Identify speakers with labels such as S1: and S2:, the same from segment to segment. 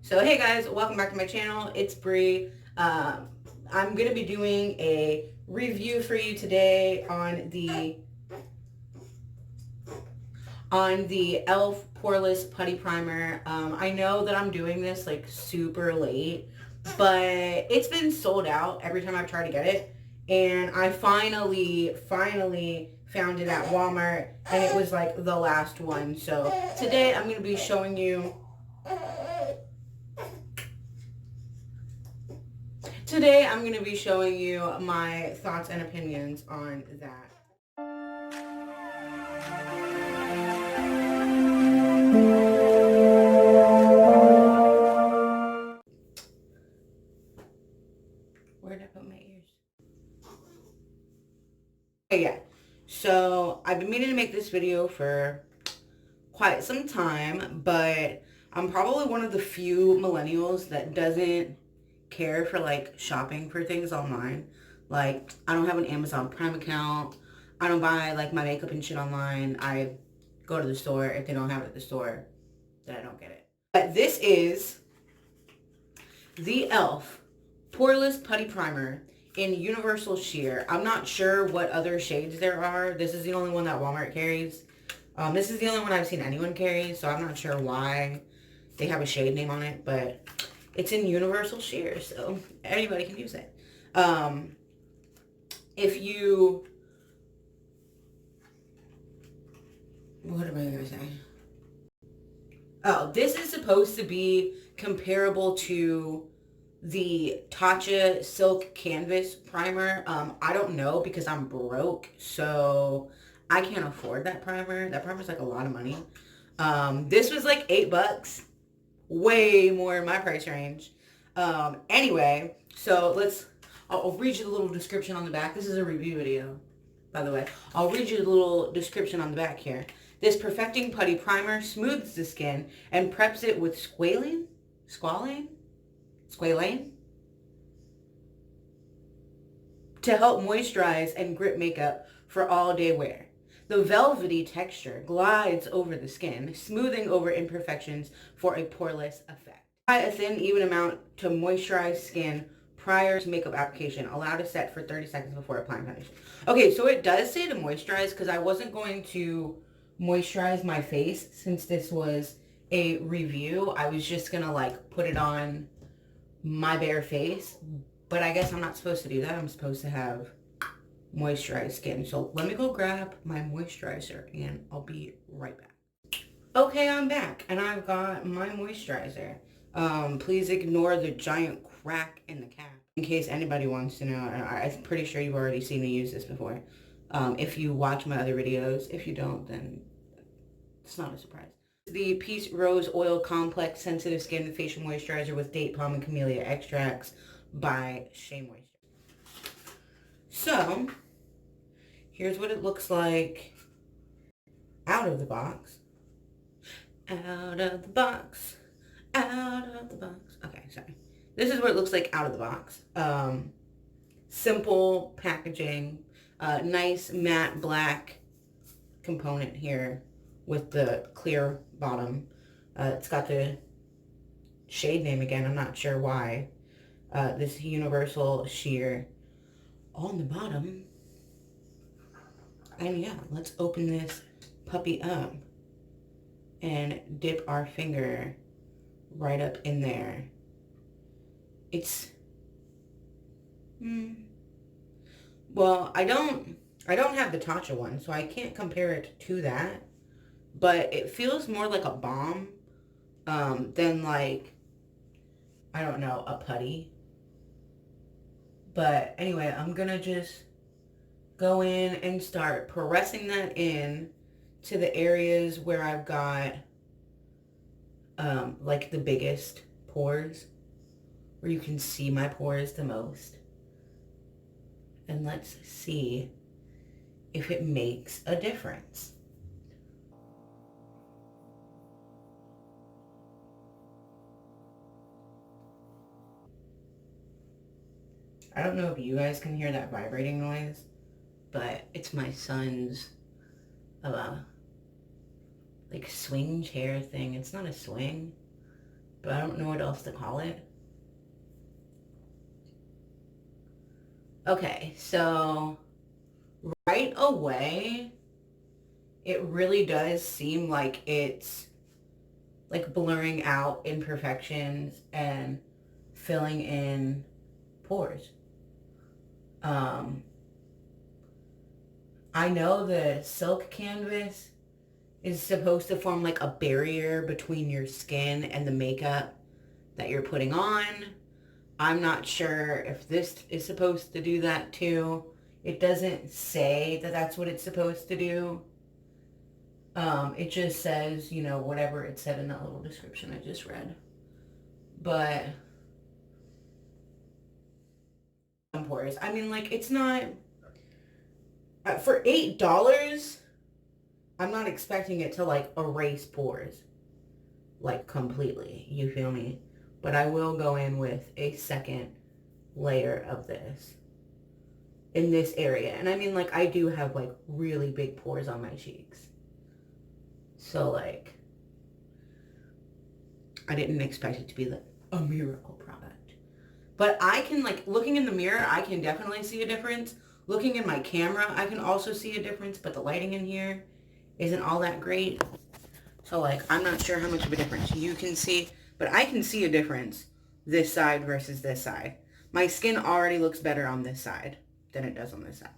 S1: So hey guys, welcome back to my channel. It's Bree. I'm gonna be doing a review for you today on the e.l.f Poreless Putty Primer. I know that I'm doing this like super late, but it's been sold out every time I've tried to get it, and I finally found it at Walmart, and it was like the last one. So today I'm gonna be showing you. Today I'm going to be showing you my thoughts and opinions on that. Where did I put my ears? Okay, yeah. So I've been meaning to make this video for quite some time, but I'm probably one of the few millennials that doesn't care for like shopping for things online. Like, I don't have an Amazon Prime account. I don't buy like my makeup and shit online. I go to the store. If they don't have it at the store, then I don't get it. But this is the e.l.f Poreless Putty Primer in Universal Sheer. I'm not sure what other shades there are. This is the only one that Walmart carries. This is the only one I've seen anyone carry, so I'm not sure why they have a shade name on it, but it's in Universal Sheer, so anybody can use it. If you... What am I going to say? Oh, this is supposed to be comparable to the Tatcha Silk Canvas Primer. I don't know because I'm broke, so I can't afford that primer. That primer's like a lot of money. This was like $8. Way more in my price range. Anyway, so I'll read you the little description on the back. This is a review video, by the way. I'll read you the little description on the back here. This perfecting putty primer smooths the skin and preps it with squalane to help moisturize and grip makeup for all day wear. The velvety texture glides over the skin, smoothing over imperfections for a poreless effect. Apply a thin, even amount to moisturize skin prior to makeup application. Allow to set for 30 seconds before applying foundation. Okay, so it does say to moisturize because I wasn't going to moisturize my face since this was a review. I was just gonna like put it on my bare face, but I guess I'm not supposed to do that. I'm supposed to have moisturized skin. So let me go grab my moisturizer and I'll be right back. Okay, I'm back and I've got my moisturizer. Please ignore the giant crack in the cap in case anybody wants to know. I'm pretty sure you've already seen me use this before. If you watch my other videos. If you don't, then it's not a surprise. The Peach Rose Oil Complex Sensitive Skin Facial Moisturizer with Date Palm and Camellia Extracts by Shea Moisture. So, here's what it looks like out of the box. Out of the box. Out of the box. Okay, sorry. This is what it looks like out of the box. Simple packaging. Nice matte black component here with the clear bottom. It's got the shade name again. I'm not sure why. This Universal Sheer on the bottom. And yeah, let's open this puppy up and dip our finger right up in there. It's well, I don't have the Tatcha one, so I can't compare it to that, but it feels more like a balm than like, I don't know, a putty. But anyway, I'm gonna just go in and start pressing that in to the areas where I've got like the biggest pores, where you can see my pores the most. And let's see if it makes a difference. I don't know if you guys can hear that vibrating noise, but it's my son's like swing chair thing. It's not a swing, but I don't know what else to call it. Okay, so right away, it really does seem like it's like blurring out imperfections and filling in pores. Um, I know the silk canvas is supposed to form like a barrier between your skin and the makeup that you're putting on. I'm not sure if this is supposed to do that too. It doesn't say that that's what it's supposed to do. It just says, you know, whatever it said in that little description I just read. But pores. I mean, like, it's not for $8. I'm not expecting it to like erase pores like completely. You feel me? But I will go in with a second layer of this in this area. And I mean, like, I do have like really big pores on my cheeks. So like, I didn't expect it to be like a miracle product. But I can, like, looking in the mirror, I can definitely see a difference. Looking in my camera, I can also see a difference, but the lighting in here isn't all that great. So like, I'm not sure how much of a difference you can see, but I can see a difference this side versus this side. My skin already looks better on this side than it does on this side.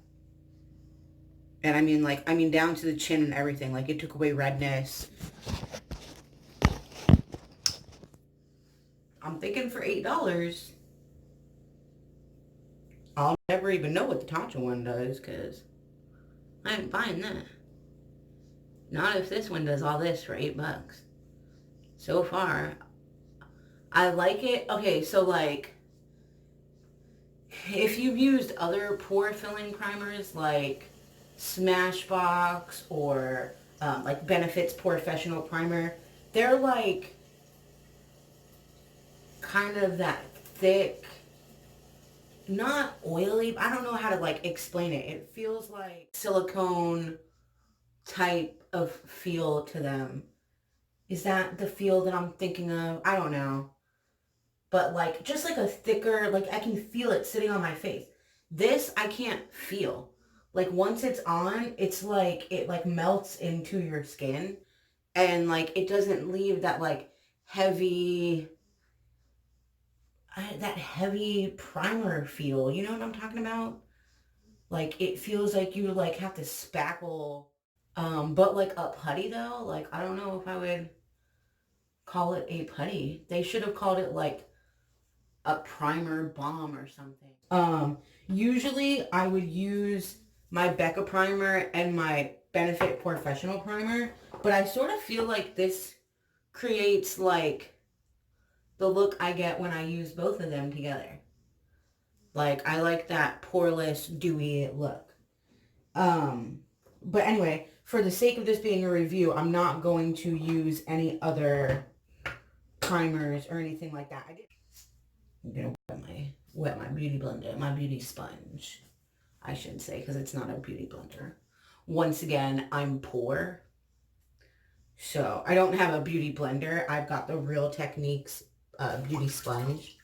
S1: And I mean, like, down to the chin and everything. Like, it took away redness. I'm thinking for $8, I'll never even know what the Tatcha one does, because I ain't buying that. Not if this one does all this for $8. So far, I like it. Okay, so like, if you've used other pore filling primers like Smashbox or like Benefit's Professional Primer, they're like kind of that thick, not oily. I don't know how to like explain it. It feels like silicone type of feel to them. Is that the feel that I'm thinking of? I don't know. But like, just like a thicker, like, I can feel it sitting on my face. This, I can't feel. Like, once it's on, it's like, it like melts into your skin. And like, it doesn't leave that like heavy, that heavy primer feel. You know what I'm talking about? Like, it feels like you like have to spackle. But like a putty though, like, I don't know if I would call it a putty. They should have called it like a primer balm or something. Usually I would use my Becca primer and my Benefit Professional Primer, but I sort of feel like this creates like the look I get when I use both of them together. Like, I like that poreless, dewy look. But anyway, for the sake of this being a review, I'm not going to use any other primers or anything like that. I'm gonna wet my beauty blender, my beauty sponge, I should say, because it's not a beauty blender. Once again, I'm poor, so I don't have a beauty blender. I've got the Real Techniques beauty sponge,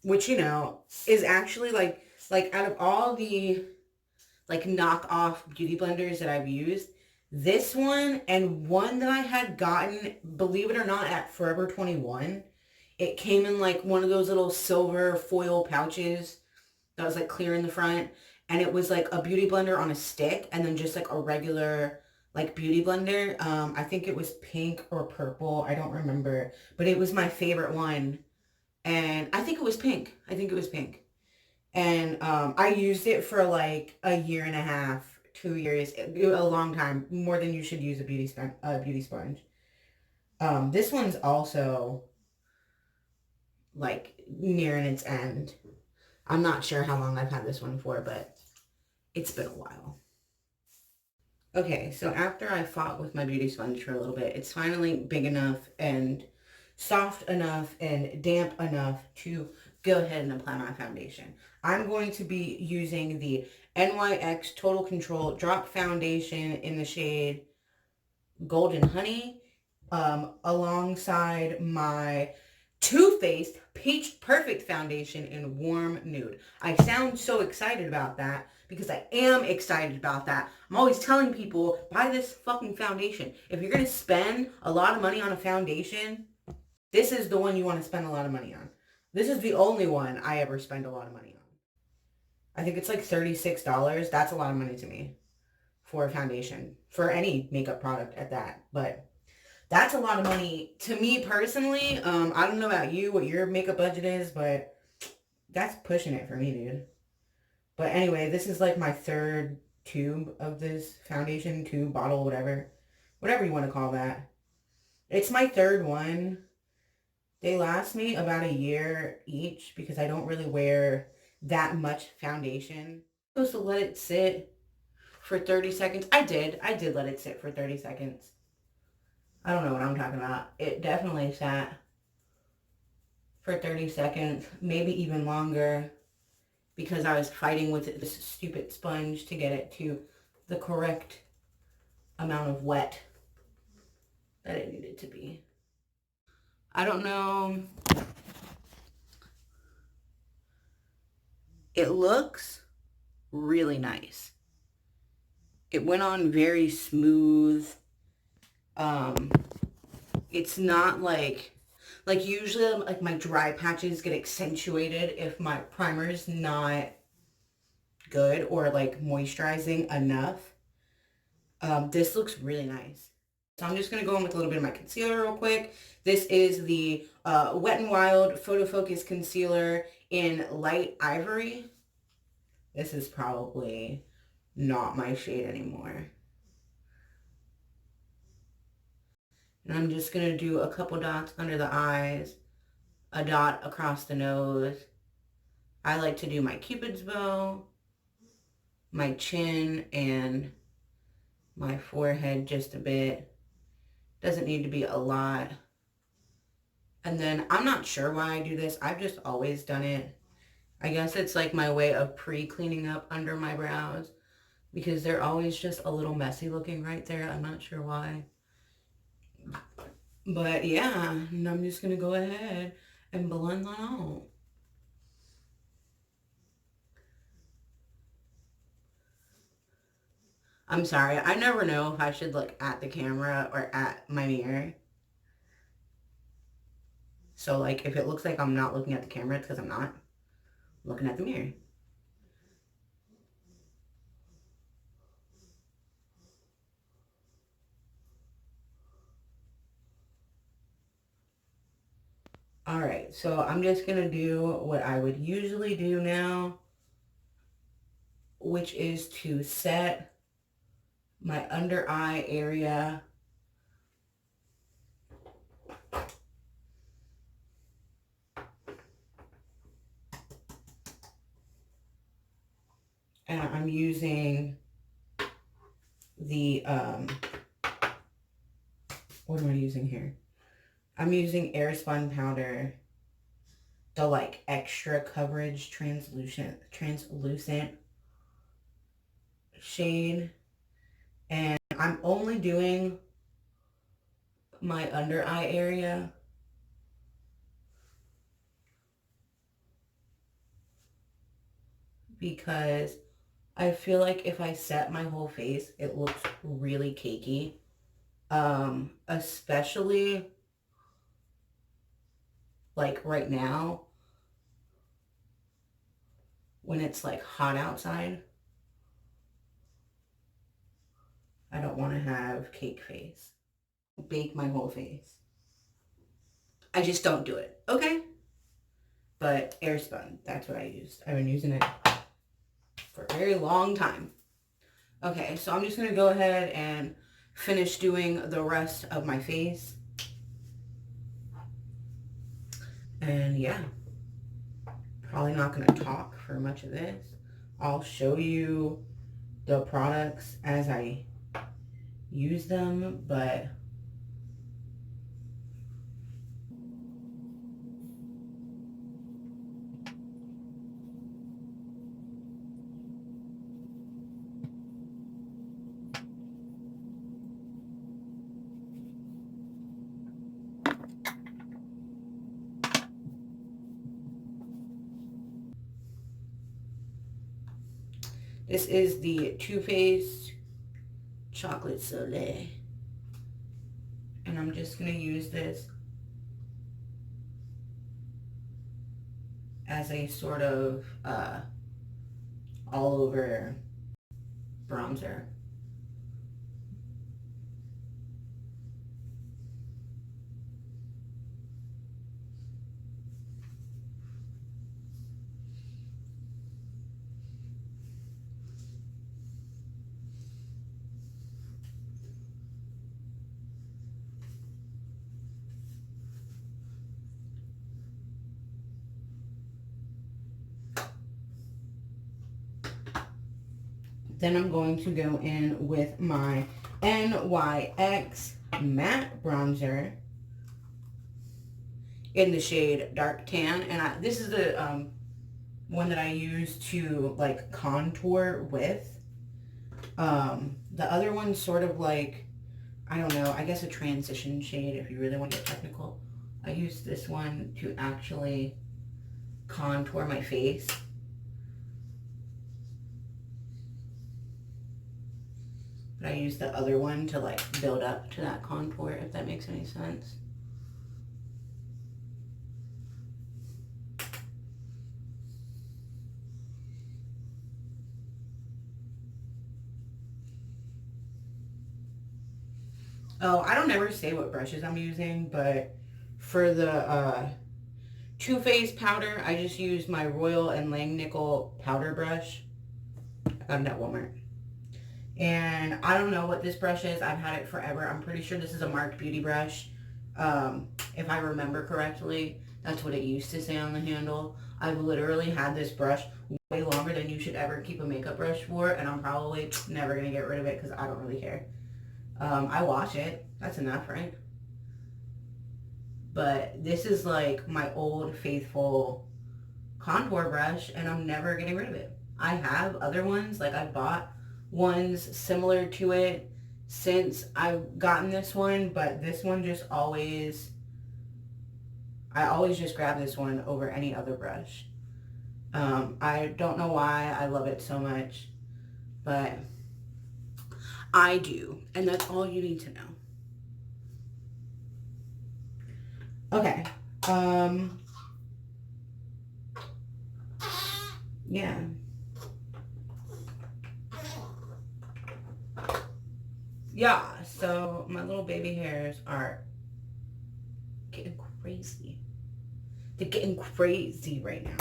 S1: which, you know, is actually like out of all the like knockoff beauty blenders that I've used, this one and one that I had gotten, believe it or not, at Forever 21. It came in like one of those little silver foil pouches that was like clear in the front. And it was like a beauty blender on a stick and then just like a regular like beauty blender. I think it was pink or purple. I don't remember. But it was my favorite one. And I think it was pink. And I used it for like a year and a half, 2 years, a long time, more than you should use a beauty sponge. This one's also like nearing its end. I'm not sure how long I've had this one for, but it's been a while. Okay, so after I fought with my beauty sponge for a little bit, it's finally big enough and soft enough and damp enough to go ahead and apply my foundation. I'm going to be using the NYX Total Control Drop Foundation in the shade Golden Honey. alongside my Too Faced Peach Perfect Foundation in Warm Nude. I sound so excited about that because I am excited about that. I'm always telling people, buy this fucking foundation. If you're going to spend a lot of money on a foundation, this is the one you want to spend a lot of money on. This is the only one I ever spend a lot of money on. I think it's like $36. That's a lot of money to me for a foundation, for any makeup product at that. But that's a lot of money to me personally. I don't know about you, what your makeup budget is, but that's pushing it for me, dude. But anyway, this is like my third tube of this foundation, tube, bottle, whatever you want to call that. It's my third one. They last me about a year each because I don't really wear that much foundation. I'm supposed to let it sit for 30 seconds. I did let it sit for 30 seconds. I don't know what I'm talking about. It definitely sat for 30 seconds, maybe even longer, because I was fighting with this stupid sponge to get it to the correct amount of wet that it needed to be. I don't know. It looks really nice. It went on very smooth. It's not like usually like my dry patches get accentuated if my primer's not good or like moisturizing enough. This looks really nice. So I'm just going to go in with a little bit of my concealer real quick. This is the Wet n Wild Photo Focus Concealer in Light Ivory. This is probably not my shade anymore. And I'm just going to do a couple dots under the eyes, a dot across the nose. I like to do my Cupid's bow, my chin, and my forehead just a bit. Doesn't need to be a lot. And then I'm not sure why I do this. I've just always done it. I guess it's like my way of pre-cleaning up under my brows because they're always just a little messy looking right there. I'm not sure why. But yeah, and I'm just going to go ahead and blend that out. I'm sorry. I never know if I should look at the camera or at my mirror. So like if it looks like I'm not looking at the camera, it's because I'm not looking at the mirror. Alright, so I'm just going to do what I would usually do now, which is to set my under eye area. And I'm using the, what am I using here? I'm using Airspun powder, the like extra coverage translucent shade. And I'm only doing my under eye area because I feel like if I set my whole face, it looks really cakey. Especially like right now when it's like hot outside. I don't want to have cake face. Bake my whole face. I just don't do it, okay? But Airspun, that's what I used. I've been using it for a very long time. Okay, so I'm just going to go ahead and finish doing the rest of my face. And yeah, probably not going to talk for much of this. I'll show you the products as I use them, but This is the Too Faced Chocolate Soleil. And I'm just going to use this as a sort of all over bronzer. Then I'm going to go in with my NYX matte bronzer in the shade Dark Tan. And this is the one that I use to like contour with. The other one's sort of like, I don't know, I guess a transition shade if you really want to get technical. I use this one to actually contour my face. But I use the other one to like build up to that contour, if that makes any sense. Oh, I don't ever say what brushes I'm using, but for the Too Faced powder, I just use my Royal and Langnickel powder brush. I got it at Walmart. And I don't know what this brush is. I've had it forever. I'm pretty sure this is a Mark Beauty brush. If I remember correctly, that's what it used to say on the handle. I've literally had this brush way longer than you should ever keep a makeup brush for, and I'm probably never going to get rid of it because I don't really care. I wash it. That's enough, right? But this is like my old faithful contour brush, and I'm never getting rid of it. I have other ones, like I bought ones similar to it since I've gotten this one, but this one just always, I always just grab this one over any other brush. I don't know why I love it so much, but I do, and that's all you need to know. Okay, yeah. Yeah, so my little baby hairs are getting crazy. They're getting crazy right now.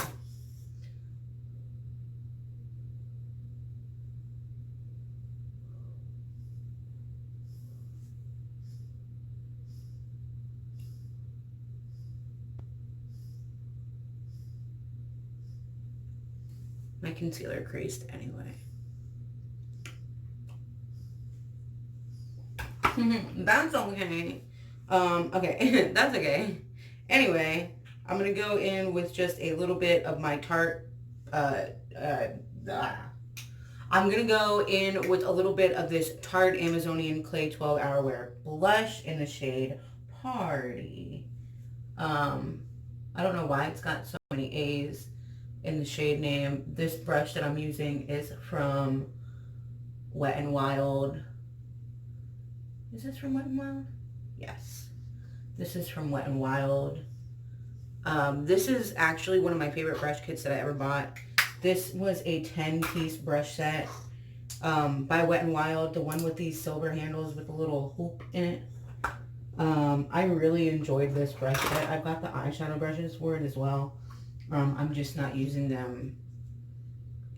S1: My concealer creased anyway. That's okay. Okay, that's okay. Anyway, I'm gonna go in with just a little bit of my Tarte, I'm gonna go in with a little bit of this Tarte Amazonian Clay 12 Hour Wear blush in the shade Party. I don't know why it's got so many A's in the shade name. This brush that I'm using is from Wet n Wild. Is this from Wet n Wild? Yes. This is from Wet n Wild. This is actually one of my favorite brush kits that I ever bought. This was a 10-piece brush set by Wet n Wild, the one with these silver handles with a little hoop in it. I really enjoyed this brush set. I've got the eyeshadow brushes for it as well. I'm just not using them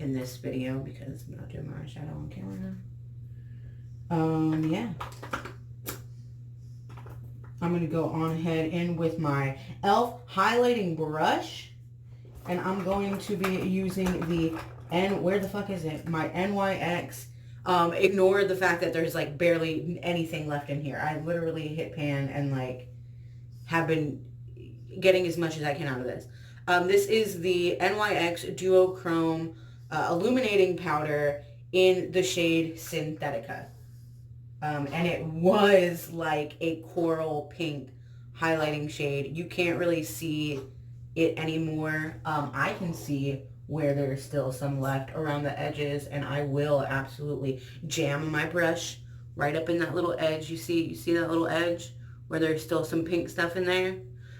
S1: in this video because I'm not doing my eyeshadow on camera now. Yeah. I'm going to go on ahead in with my e.l.f highlighting brush. And I'm going to be using the where the fuck is it? My NYX. Ignore the fact that there's like barely anything left in here. I literally hit pan and like have been getting as much as I can out of this. This is the NYX Duochrome Illuminating Powder in the shade Synthetica. And it was like a coral pink highlighting shade. You can't really see it anymore. I can see where there's still some left around the edges, and I will absolutely jam my brush right up in that little edge. You see that little edge where there's still some pink stuff in there?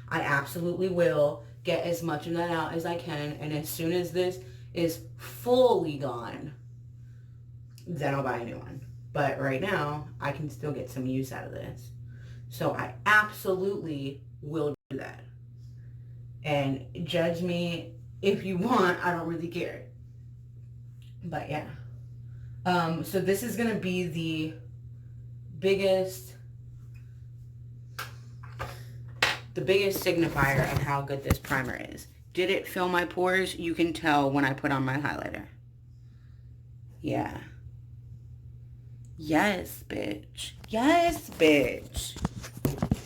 S1: I absolutely will get as much of that out as I can, and as soon as this is fully gone, then I'll buy a new one. But right now, I can still get some use out of this. So I absolutely will do that. And judge me if you want, I don't really care. But yeah. So this is going to be the biggest signifier of how good this primer is. Did it fill my pores? You can tell when I put on my highlighter. Yeah. Yes, bitch. Yes, bitch.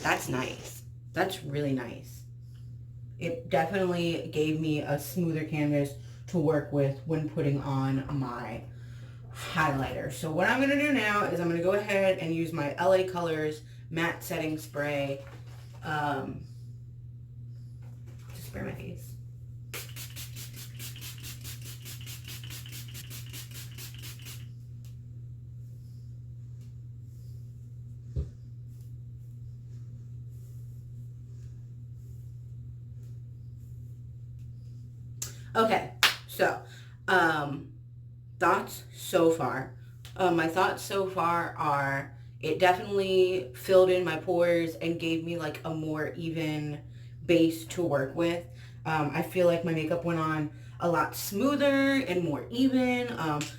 S1: That's nice. That's really nice. It definitely gave me a smoother canvas to work with when putting on my highlighter. So what I'm going to do now is I'm going to go ahead and use my LA Colors matte setting spray to spray my face. Okay, so thoughts so far. My thoughts so far are it definitely filled in my pores and gave me like a more even base to work with. I feel like my makeup went on a lot smoother and more even.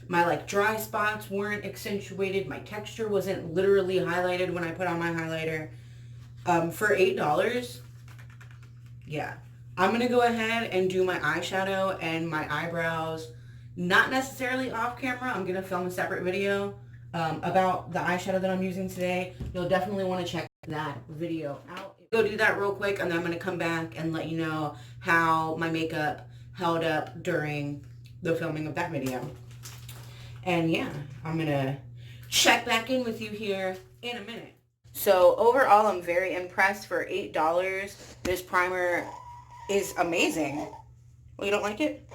S1: My like dry spots weren't accentuated. My texture wasn't literally highlighted when I put on my highlighter. For $8, yeah. I'm going to go ahead and do my eyeshadow and my eyebrows, not necessarily off camera. I'm going to film a separate video about the eyeshadow that I'm using today. You'll definitely want to check that video out. Go do that real quick, and then I'm going to come back and let you know how my makeup held up during the filming of that video. And yeah, I'm going to check back in with you here in a minute. So overall, I'm very impressed. For $8. This primer is amazing. Well, you don't like it?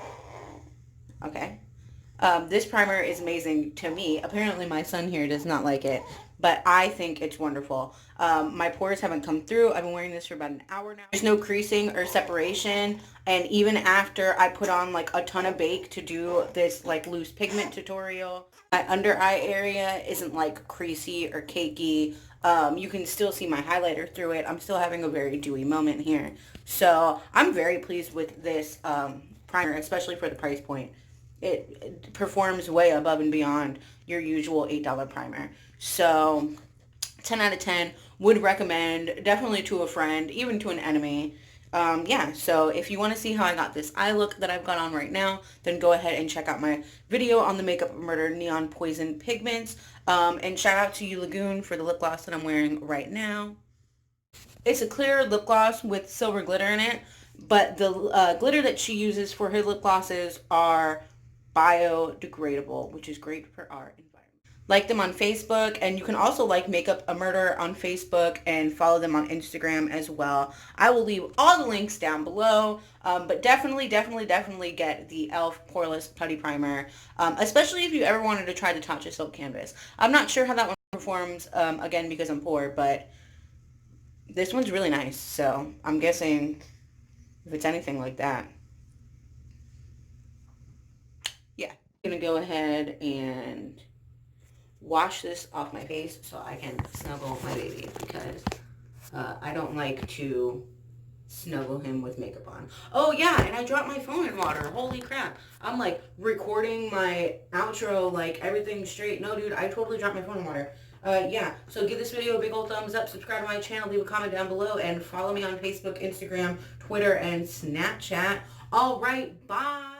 S1: Okay. This primer is amazing to me. Apparently my son here does not like it, but I think it's wonderful. My pores haven't come through. I've been wearing this for about an hour now. There's no creasing or separation, and even after I put on like a ton of bake to do this like loose pigment tutorial, my under eye area isn't like creasy or cakey. You can still see my highlighter through it. I'm still having a very dewy moment here. So I'm very pleased with this primer, especially for the price point. It performs way above and beyond your usual $8 primer. So 10 out of 10, would recommend, definitely to a friend, even to an enemy. Yeah, so if you want to see how I got this eye look that I've got on right now, then go ahead and check out my video on the Makeup Murder Neon Poison Pigments. And shout out to you, Lagoon, for the lip gloss that I'm wearing right now. It's a clear lip gloss with silver glitter in it, but the glitter that she uses for her lip glosses are biodegradable, which is great for our environment. Like them on Facebook, and you can also like Makeup a Murder on Facebook and follow them on Instagram as well. I will leave all the links down below, but definitely get the e.l.f Poreless Putty Primer, especially if you ever wanted to try the Tatcha Silk Canvas. I'm not sure how that one performs, again, because I'm poor, but this one's really nice, so I'm guessing if it's anything like that. Yeah, I'm going to go ahead and wash this off my face so I can snuggle my baby, because I don't like to snuggle him with makeup on. Oh yeah, and I dropped my phone in water. Holy crap. I'm like recording my outro like everything straight. No dude, I totally dropped my phone in water. Yeah, so give this video a big old thumbs up, subscribe to my channel, leave a comment down below, and follow me on Facebook, Instagram, Twitter, and Snapchat. Alright, bye!